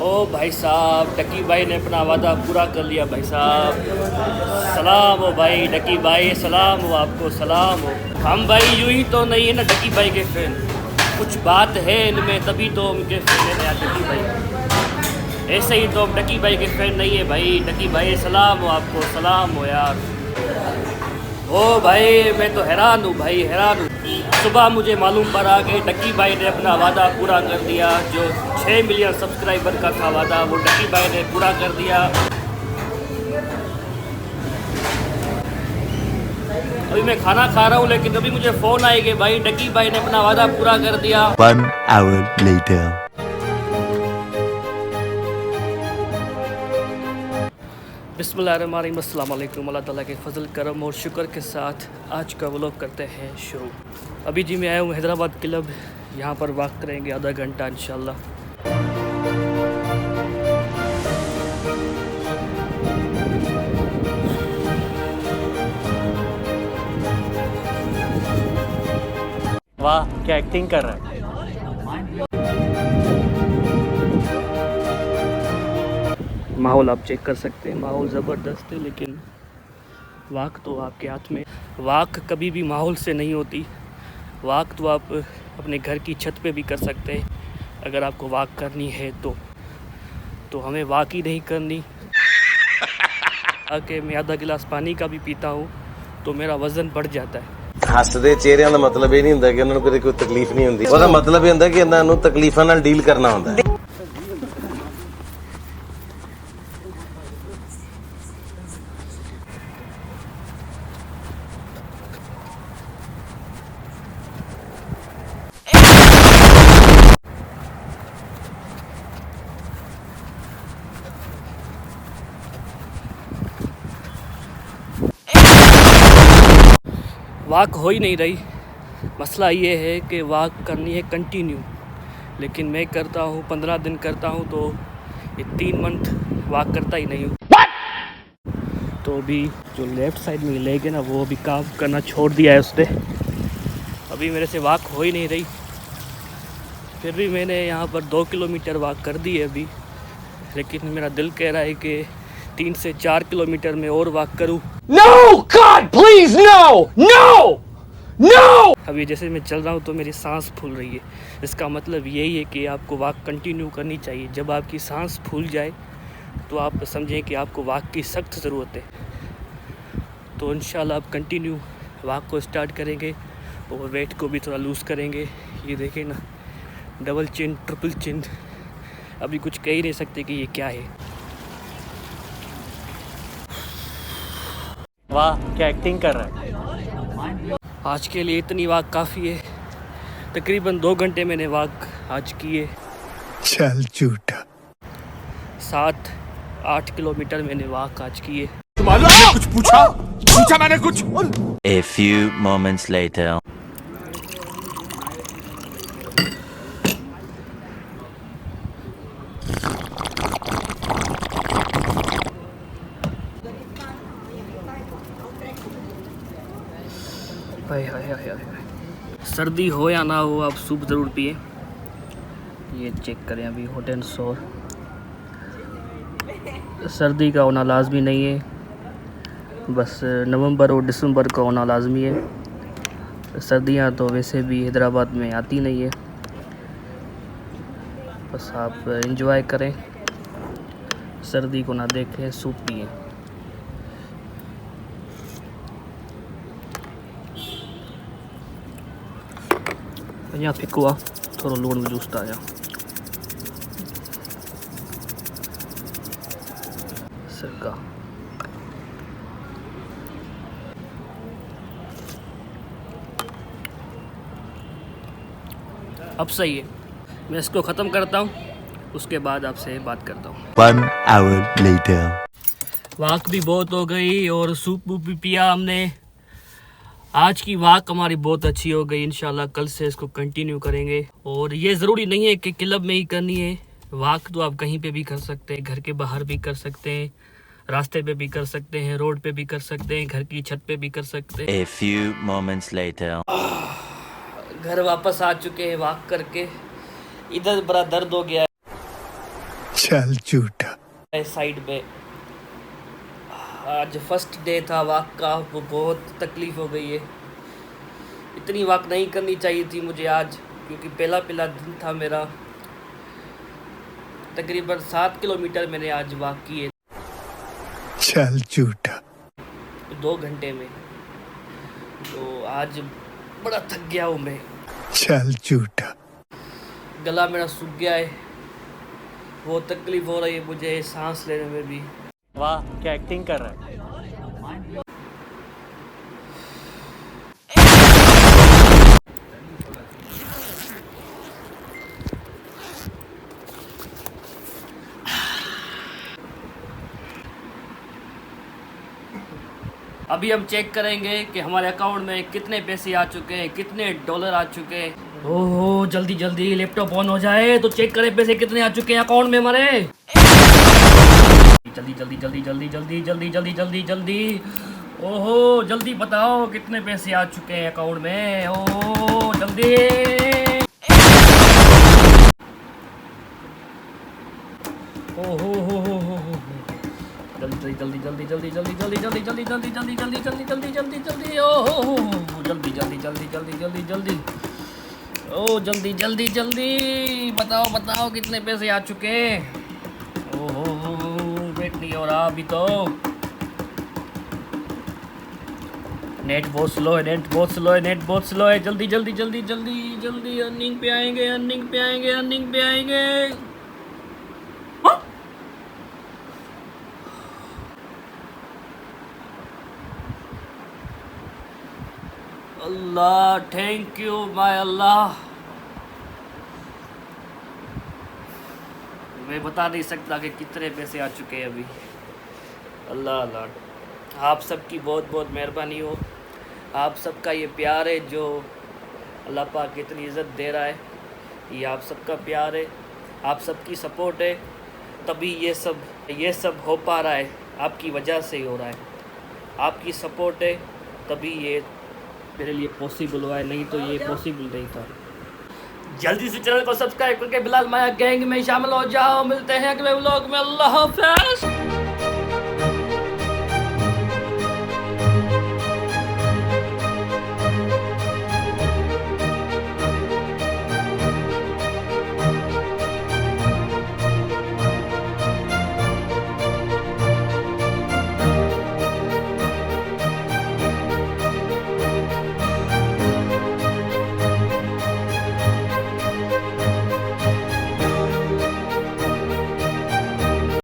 ओ भाई साहब, डकी भाई ने अपना वादा पूरा कर लिया भाई साहब। सलाम हो भाई डकी भाई, सलाम हो आपको, सलाम हो। हम भाई यूं ही तो नहीं है ना डकी भाई के फैन, कुछ बात है इनमें तभी तो उनके फैन है यार डकी भाई। ऐसे ही तो डकी भाई के फैन नहीं है भाई। डकी भाई सलाम हो आपको, सलाम हो यार। ओ भाई मैं तो हैरान हूँ भाई, हैरान हूँ। सुबह मुझे मालूम पड़ा कि डकी भाई ने अपना वादा पूरा कर दिया। जो 6 मिलियन सब्सक्राइबर का था वादा, वो डकी भाई ने पूरा कर दिया। अभी मैं खाना खा रहा हूँ, लेकिन अभी मुझे फ़ोन आए कि भाई डकी भाई ने अपना वादा पूरा कर दिया। 1 hour later. बिस्मिल्लाहिर्रहमानिर्रहीम, अस्सलाम वालेकुम। अल्लाह ताला के फ़ज़ल करम और शुक्र के साथ आज का व्लॉग करते हैं शुरू। अभी जी मैं आया हूँ हैदराबाद क्लब, यहाँ पर वॉक करेंगे आधा घंटा इंशाल्लाह। वाह क्या एक्टिंग कर रहा है। माहौल आप चेक कर सकते हैं, माहौल ज़बरदस्त है, लेकिन वाक तो आपके हाथ में। वाक कभी भी माहौल से नहीं होती। वाक तो आप अपने घर की छत पे भी कर सकते हैं अगर आपको वाक करनी है तो हमें वाक ही नहीं करनी। आके मैं आधा गिलास पानी का भी पीता हूँ तो मेरा वज़न बढ़ जाता है। ਹੱਸਦੇ ਚਿਹਰਿਆਂ ਦਾ ਮਤਲਬ ਇਹ ਨਹੀਂ ਹੁੰਦਾ ਕਿ ਉਹਨਾਂ ਨੂੰ ਕਦੇ ਕੋਈ ਤਕਲੀਫ ਨਹੀਂ ਹੁੰਦੀ। ਉਹਦਾ ਮਤਲਬ ਇਹ ਹੁੰਦਾ ਕਿ ਇਹਨਾਂ ਨੂੰ ਤਕਲੀਫਾਂ ਨਾਲ ਡੀਲ ਕਰਨਾ ਹੁੰਦਾ ਹੈ। वाक हो ही नहीं रही। मसला ये है कि वाक करनी है कंटिन्यू, लेकिन मैं करता हूँ 15 दिन करता हूँ तो ये 3 मंथ वाक करता ही नहीं हूँ। तो अभी जो लेफ़्ट साइड में लेग है ना, वो अभी काम करना छोड़ दिया है उसने। अभी मेरे से वाक हो ही नहीं रही। फिर भी मैंने यहाँ पर 2 किलोमीटर वाक कर दी है अभी, लेकिन मेरा दिल कह रहा है कि 3 से 4 किलोमीटर में और वाक करूँ। No God please no no no। अभी जैसे मैं चल रहा हूँ तो मेरी सांस फूल रही है। इसका मतलब यही है कि आपको वाक कंटिन्यू करनी चाहिए। जब आपकी सांस फूल जाए तो आप समझें कि आपको वाक की सख्त ज़रूरत है। तो इंशाल्लाह आप कंटिन्यू वाक को स्टार्ट करेंगे और वेट को भी थोड़ा लूज़ करेंगे। ये देखें ना, डबल चिन ट्रिपल चिन, अभी कुछ कह ही नहीं सकते कि ये क्या है। वाह क्या एक्टिंग कर रहा है। आज के लिए इतनी वाक काफ़ी है। तकरीबन 2 घंटे मैंने वाक आज की है। चल झूठा। 7-8 किलोमीटर मैंने वाक आज की है। कुछ पूछा मैंने कुछ। A few moments later. हाय हाय हाय हाय। सर्दी हो या ना हो, आप सूप ज़रूर पिए। ये चेक करें अभी हॉट एंड सोर। सर्दी का होना लाजमी नहीं है, बस नवंबर और दिसंबर का होना लाजमी है। सर्दियां तो वैसे भी हैदराबाद में आती नहीं है। बस आप एंजॉय करें, सर्दी को ना देखें, सूप पिए। અહીંયા ફીકું આ થોડો લૂણ જૂસતા આયા સરકા। अब सही है, मैं इसको ख़त्म करता हूँ, उसके बाद आपसे बात करता हूँ। 1 hour later. वाक भी बहुत हो गई और सूप भी पिया हमने। आज की वाक हमारी बहुत अच्छी हो गई। इंशाल्लाह कल से इसको कंटिन्यू करेंगे। और ये ज़रूरी नहीं है कि क्लब में ही करनी है वाक, तो आप कहीं पे भी कर सकते हैं, घर के बाहर भी कर सकते हैं, रास्ते पे भी कर सकते हैं, रोड पे भी कर सकते हैं, घर की छत पे भी कर सकते हैं। A few moments later. घर वापस आ चुके हैं वाक करके। इधर बड़ा दर्द हो गया है। चल झूठा। साइड पे आज फर्स्ट डे था वॉक का, वो बहुत तकलीफ़ हो गई है। इतनी वॉक नहीं करनी चाहिए थी मुझे आज, क्योंकि पहला दिन था मेरा। तकरीबन 7 किलोमीटर मैंने आज वॉक किए, चल झूठा। 2 घंटे में। तो आज बड़ा थक गया हूँ मैं। चल झूठा। गला मेरा सूख गया है, बहुत तकलीफ़ हो रही है मुझे सांस लेने में भी। वाह क्या एक्टिंग कर रहा है। अभी हम चेक करेंगे कि हमारे अकाउंट में कितने पैसे आ चुके हैं, कितने डॉलर आ चुके हैं। ओहो जल्दी जल्दी लैपटॉप ऑन हो जाए तो चेक करें पैसे कितने आ चुके हैं अकाउंट में हमारे। जल्दी जल्दी जल्दी जल्दी जल्दी जल्दी जल्दी जल्दी जल्दी। ओहो जल्दी बताओ कितने पैसे आ चुके हैं अकाउंट में। ओहो जल्दी। ओहो हो जल्दी जल्दी जल्दी जल्दी जल्दी जल्दी जल्दी जल्दी जल्दी जल्दी जल्दी जल्दी जल्दी जल्दी जल्दी। ओहो जल्दी जल्दी जल्दी जल्दी जल्दी जल्दी। ओ जल्दी जल्दी जल्दी बताओ बताओ कितने पैसे आ चुके हैं। ओहो वेट नहीं हो रहा अभी तो। नेट बहुत स्लो है, नेट बहुत स्लो है, नेट बहुत स्लो है। जल्दी जल्दी जल्दी जल्दी जल्दी अर्निंग पे आएंगे, अर्निंग पे आएंगे, अर्निंग पे आएंगे। अल्लाह थैंक यू माय अल्लाह। मैं बता नहीं सकता कि कितने पैसे आ चुके हैं अभी। अल्लाह अल्लाह आप सबकी बहुत बहुत मेहरबानी हो। आप सबका ये प्यार है जो अल्लाह पाक इतनी इज़्ज़त दे रहा है, ये आप सबका प्यार है, आप सबकी सपोर्ट है, तभी ये सब हो पा रहा है। आपकी वजह से ही हो रहा है। आपकी सपोर्ट है तभी ये मेरे लिए पॉसिबल हुआ है, नहीं तो ये पॉसिबल नहीं था। जल्दी से चैनल को सब्सक्राइब करके बिलाल माया गैंग में शामिल हो जाओ। मिलते हैं अगले व्लॉग में। अल्लाह हाफ़िज़।